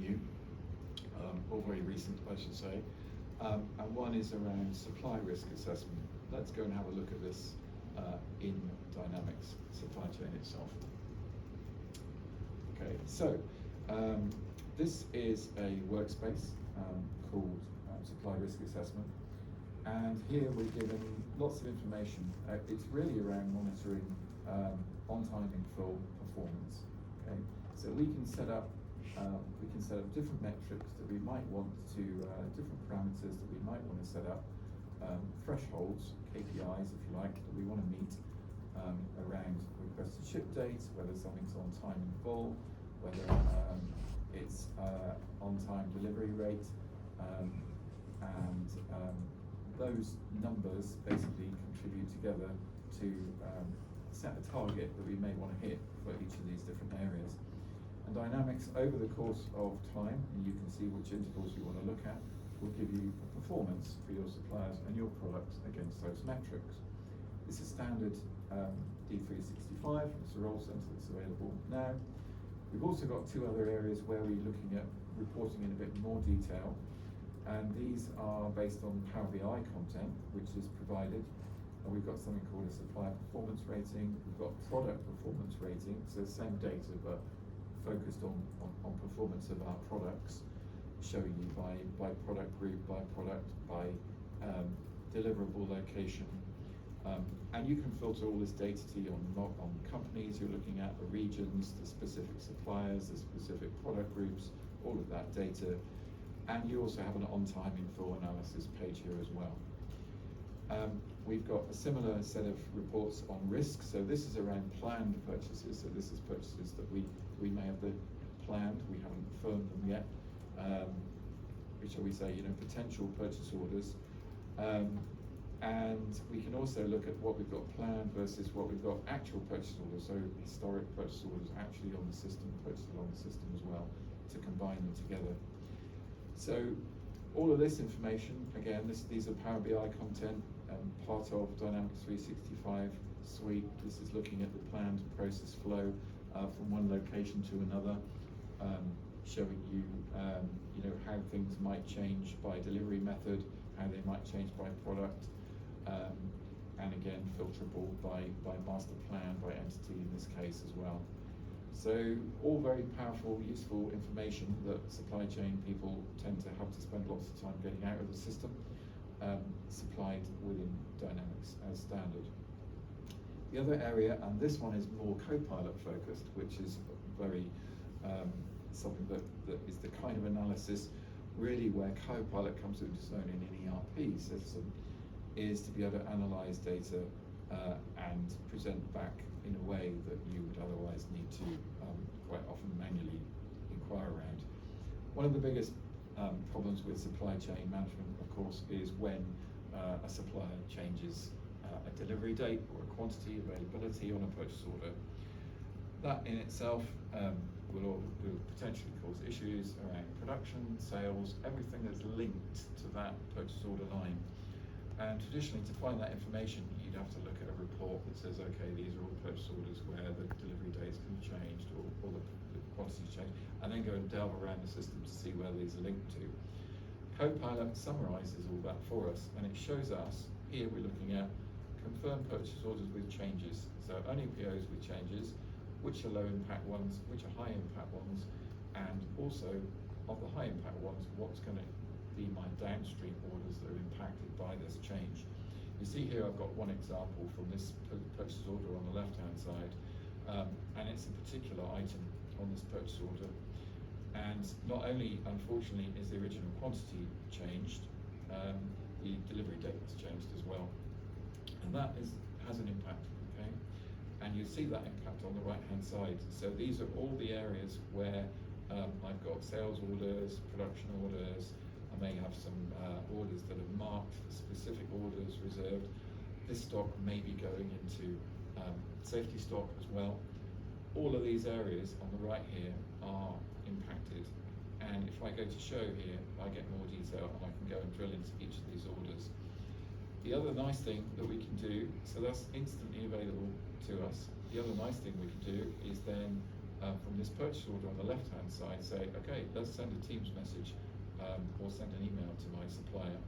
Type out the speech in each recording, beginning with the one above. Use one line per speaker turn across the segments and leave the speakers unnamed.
new, or very recent, I should say, and one is around supply risk assessment. Let's go and have a look at this in Dynamics supply chain itself. Okay, so this is a workspace called Supply Risk Assessment, and here we're given lots of information. It's really around monitoring on time in full performance. Okay, so we can set up different metrics that we might want to, different parameters that we might want to set up, thresholds, KPIs if you like, that we want to meet around requested ship dates, whether something's on time in full, whether it's on time delivery rate, and those numbers basically contribute together to set a target that we may want to hit for each of these different areas. And Dynamics, over the course of time, and you can see which intervals you want to look at, will give you a performance for your suppliers and your products against those metrics. This is standard D365, it's a role center that's available now. We've also got two other areas where we're looking at reporting in a bit more detail, and these are based on Power BI content, which is provided. And we've got something called a supplier performance rating, we've got product performance rating, so same data but focused on performance of our products, showing you by product group, by product, by deliverable location. And you can filter all this data to you on companies you're looking at, the regions, the specific suppliers, the specific product groups, all of that data. And you also have an on-time in full analysis page here as well. We've got a similar set of reports on risk. So this is around planned purchases. So this is purchases that we may have planned, we haven't firmed them yet. Shall we say, potential purchase orders. And we can also look at what we've got planned versus what we've got actual purchase orders, so historic purchase orders actually on the system, purchased on the system as well, to combine them together. So all of this information, again, these are Power BI content, part of Dynamics 365 suite. This is looking at the planned process flow from one location to another, showing you, how things might change by delivery method, how they might change by product, and again, filterable by master plan, by entity in this case as well. So all very powerful, useful information that supply chain people tend to have to spend lots of time getting out of the system, supplied within Dynamics as standard. The other area, and this one is more Copilot focused, which is very something that is the kind of analysis really where Copilot comes into its own in an ERP system, is to be able to analyze data and present back in a way that you would otherwise need to quite often manually inquire around. One of the biggest problems with supply chain management, of course, is when a supplier changes a delivery date or a quantity, availability on a purchase order. That in itself will potentially cause issues around production, sales, everything that's linked to that purchase order line. And traditionally, to find that information, you'd have to look at a report that says, okay, these are all purchase orders where the delivery date's been changed or the quantity's changed, and then go and delve around the system to see where these are linked to. Copilot summarizes all that for us, and it shows us, here we're looking at confirmed purchase orders with changes. So only POs with changes, which are low impact ones, which are high impact ones, and also of the high impact ones, what's going to be my downstream orders that are impacted by this change. You see here I've got one example from this purchase order on the left hand side, and it's a particular item on this purchase order, and not only unfortunately is the original quantity changed, the delivery date has changed as well, and that has an impact, okay? And you see that impact on the right hand side. So these are all the areas where I've got sales orders, production orders, I may have some orders that are marked for specific orders reserved. This stock may be going into safety stock as well. All of these areas on the right here are impacted, and if I go to show here, I get more detail and I can go and drill into each of these orders. The other nice thing that we can do, so that's instantly available to us. The other nice thing we can do is then from this purchase order on the left-hand side, say, okay, let's send a Teams message or send an email to my supplier,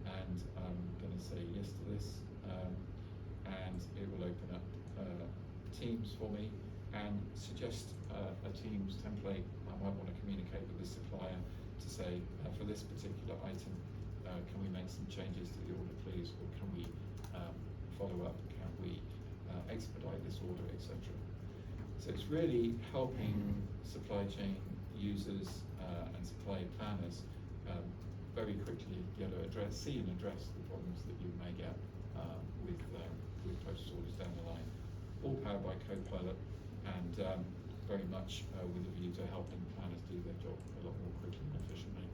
and I'm going to say yes to this, and it will open up Teams for me and suggest a Teams template. I might want to communicate with the supplier to say, for this particular item, can we make some changes to the order, please, or can we follow up, can we expedite this order, etc. So it's really helping supply chain users and supply planners very quickly be able to see and address the problems that you may get with purchase orders down the line. All powered by Copilot, and very much with a view to helping planners do their job a lot more quickly and efficiently.